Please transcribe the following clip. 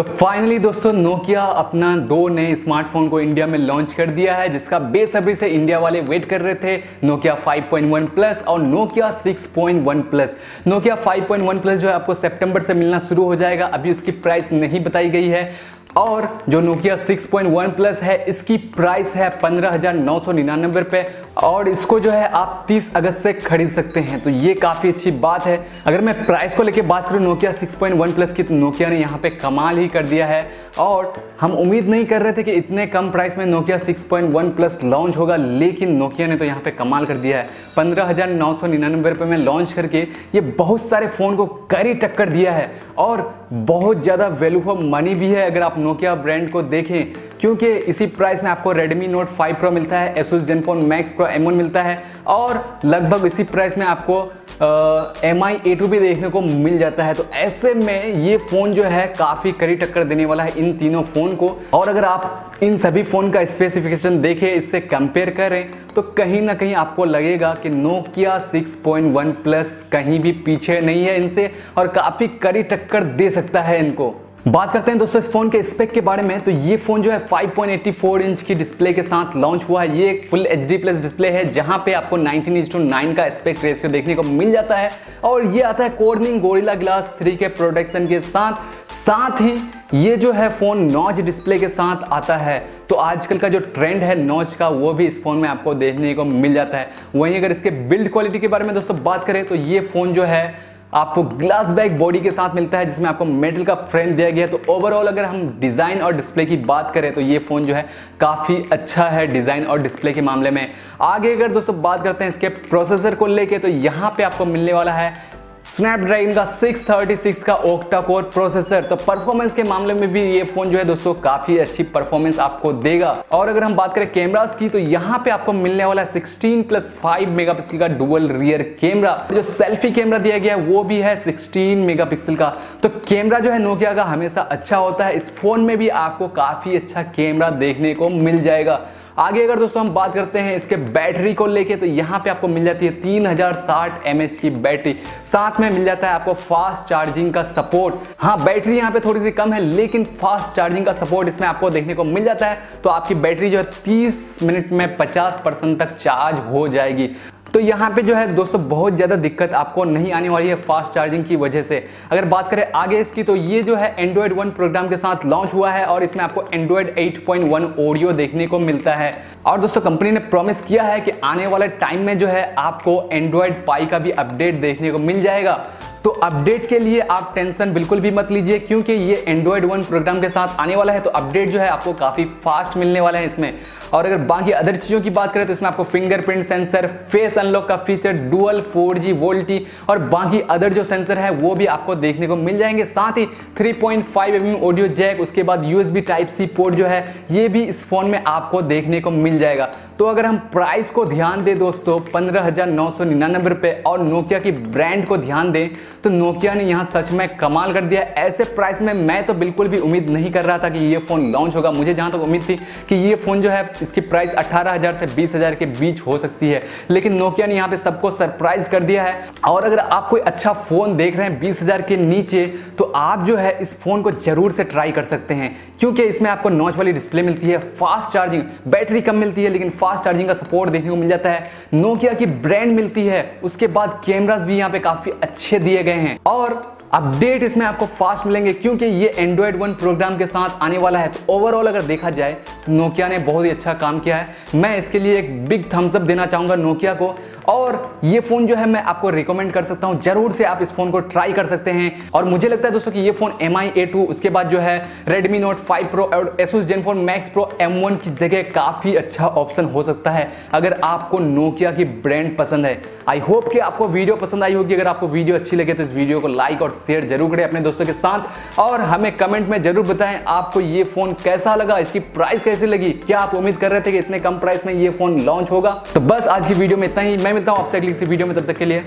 तो फाइनली दोस्तों नोकिया अपना 2 नए स्मार्टफोन को इंडिया में लॉन्च कर दिया है, जिसका बेसब्री से इंडिया वाले वेट कर रहे थे। नोकिया 5.1 प्लस और नोकिया 6.1 प्लस। नोकिया 5.1 प्लस जो है आपको सितंबर से मिलना शुरू हो जाएगा। अभी उसकी प्राइस नहीं बताई गई है। और जो नोकिया 6.1 प्लस है इसकी प्राइस है 15,999 रुपये और इसको जो है आप 30 अगस्त से खरीद सकते हैं। तो ये काफ़ी अच्छी बात है। अगर मैं प्राइस को लेके बात करूँ नोकिया 6.1 प्लस की, तो नोकिया ने यहाँ पे कमाल ही कर दिया है। और हम उम्मीद नहीं कर रहे थे कि इतने कम प्राइस में नोकिया 6.1 प्लस लॉन्च होगा, लेकिन नोकिया ने तो यहाँ पे कमाल कर दिया है। 15,999 रुपये में लॉन्च करके ये बहुत सारे फ़ोन को कड़ी टक्कर दिया है और बहुत ज़्यादा वैल्यू फॉर मनी भी है अगर आप नोकिया ब्रांड को देखें, क्योंकि इसी प्राइस में आपको Redmi Note 5 Pro मिलता है, Asus Zenfone Max Pro M1 मिलता है और लगभग इसी प्राइस में आपको MI A2 भी देखने को मिल जाता है। तो ऐसे में ये फ़ोन जो है काफ़ी कड़ी टक्कर देने वाला है इन तीनों फ़ोन को। और अगर आप इन सभी फ़ोन का स्पेसिफिकेशन देखें, इससे कंपेयर करें, तो कहीं ना कहीं आपको लगेगा कि नोकिया 6.1 प्लस कहीं भी पीछे नहीं है इनसे और काफ़ी कड़ी टक्कर दे सकता है इनको। बात करते हैं दोस्तों इस फोन के स्पेक के बारे में। तो ये फोन जो है 5.84 इंच की डिस्प्ले के साथ लॉन्च हुआ है। ये एक फुल HD प्लस डिस्प्ले है जहां पे आपको 19:9 का एस्पेक्ट रेशियो देखने को मिल जाता है और ये आता है कॉर्निंग गोरिल्ला ग्लास 3 के प्रोटेक्शन के साथ ही ये जो है फोन नॉच डिस्प्ले के साथ आता है। तो आजकल का जो ट्रेंड है नॉच का, वो भी इस फोन में आपको देखने को मिल जाता है। वहीं अगर इसके बिल्ड क्वालिटी के बारे में दोस्तों बात करें तो ये फोन जो है आपको ग्लास बैक बॉडी के साथ मिलता है, जिसमें आपको मेटल का फ्रेम दिया गया है। तो ओवरऑल अगर हम डिज़ाइन और डिस्प्ले की बात करें तो ये फ़ोन जो है काफ़ी अच्छा है डिज़ाइन और डिस्प्ले के मामले में। आगे अगर दोस्तों बात करते हैं इसके प्रोसेसर को लेके, तो यहाँ पे आपको मिलने वाला है स्नैपड्रैगन का 636 का ऑक्टा कोर प्रोसेसर। तो परफॉर्मेंस के मामले में भी ये फोन जो है दोस्तों काफी अच्छी परफॉर्मेंस आपको देगा। और अगर हम बात करें कैमरास की, तो यहाँ पे आपको मिलने वाला है 16+5 मेगापिक्सल का डुअल रियर कैमरा। जो सेल्फी कैमरा दिया गया है वो भी है 16 मेगापिक्सल का। तो कैमरा जो है नोकिया का हमेशा अच्छा होता है, इस फोन में भी आपको काफी अच्छा कैमरा देखने को मिल जाएगा। आगे अगर दोस्तों हम बात करते हैं इसके बैटरी को लेके, तो यहाँ पे आपको मिल जाती है 3060 mAh की बैटरी। साथ में मिल जाता है आपको फास्ट चार्जिंग का सपोर्ट। हाँ, बैटरी यहाँ पे थोड़ी सी कम है, लेकिन फास्ट चार्जिंग का सपोर्ट इसमें आपको देखने को मिल जाता है। तो आपकी बैटरी जो है 30 मिनट में 50% तक चार्ज हो जाएगी। तो यहाँ पे जो है दोस्तों बहुत ज़्यादा दिक्कत आपको नहीं आने वाली है फास्ट चार्जिंग की वजह से। अगर बात करें आगे इसकी, तो ये जो है Android 1 प्रोग्राम के साथ लॉन्च हुआ है और इसमें आपको Android 8.1 ऑडियो देखने को मिलता है। और दोस्तों कंपनी ने प्रॉमिस किया है कि आने वाले टाइम में जो है आपको Android Pie का भी अपडेट देखने को मिल जाएगा। तो अपडेट के लिए आप टेंशन बिल्कुल भी मत लीजिए, क्योंकि ये Android 1 प्रोग्राम के साथ आने वाला है। तो अपडेट जो है आपको काफ़ी फास्ट मिलने वाला है इसमें। और अगर बाकी अदर चीज़ों की बात करें तो इसमें आपको फिंगरप्रिंट सेंसर, फेस अनलॉक का फीचर, डुअल 4G वोल्टी और बाकी अदर जो सेंसर है वो भी आपको देखने को मिल जाएंगे। साथ ही 3.5 mm ऑडियो जैक, उसके बाद USB Type-C पोर्ट जो है ये भी इस फोन में आपको देखने को मिल जाएगा। तो अगर हम प्राइस को ध्यान दें दोस्तों 15,999 रुपये और नोकिया की ब्रांड को ध्यान दें, तो नोकिया ने यहाँ सच में कमाल कर दिया। ऐसे प्राइस में मैं तो बिल्कुल भी उम्मीद नहीं कर रहा था कि ये फ़ोन लॉन्च होगा। मुझे जहाँ तक उम्मीद थी कि ये फ़ोन जो है इसकी प्राइस 18,000 से 20,000 के बीच हो सकती है, लेकिन नोकिया ने यहाँ पे सबको सरप्राइज कर दिया है। और अगर आप कोई अच्छा फ़ोन देख रहे हैं 20,000 के नीचे, तो आप जो है इस फ़ोन को ज़रूर से ट्राई कर सकते हैं, क्योंकि इसमें आपको नॉच वाली डिस्प्ले मिलती है, फास्ट चार्जिंग, बैटरी कम मिलती है लेकिन फास्ट चार्जिंग का सपोर्ट देखने को मिल जाता है, नोकिया की ब्रांड मिलती है, उसके बाद कैमरास भी यहाँ पे काफ़ी अच्छे दिए गए हैं और अपडेट इसमें आपको फास्ट मिलेंगे, क्योंकि ये Android 1 प्रोग्राम के साथ आने वाला है। तो ओवरऑल अगर देखा जाए तो नोकिया ने बहुत ही अच्छा काम किया है। मैं इसके लिए एक बिग थम्स अप देना चाहूँगा नोकिया को। और ये फ़ोन जो है मैं आपको रिकमेंड कर सकता हूँ, जरूर से आप इस फ़ोन को ट्राई कर सकते हैं। और मुझे लगता है दोस्तों कि ये फ़ोन MI A2, उसके बाद जो है Redmi Note 5 Pro और Asus Zenfone Max Pro M1 की जगह काफ़ी अच्छा ऑप्शन हो सकता है अगर आपको नोकिया की ब्रांड पसंद है। आई होप कि आपको वीडियो पसंद आई होगी। अगर आपको वीडियो अच्छी लगे तो इस वीडियो को लाइक और शेयर जरूर करें अपने दोस्तों के साथ और हमें कमेंट में जरूर बताएं आपको ये फ़ोन कैसा लगा, इसकी प्राइस कैसी लगी, क्या आप उम्मीद कर रहे थे कि इतने कम प्राइस में ये फ़ोन लॉन्च होगा। तो बस आज की वीडियो में इतना ही। मैं मिलता हूँ आपसे अगली किसी वीडियो में, तब तक के लिए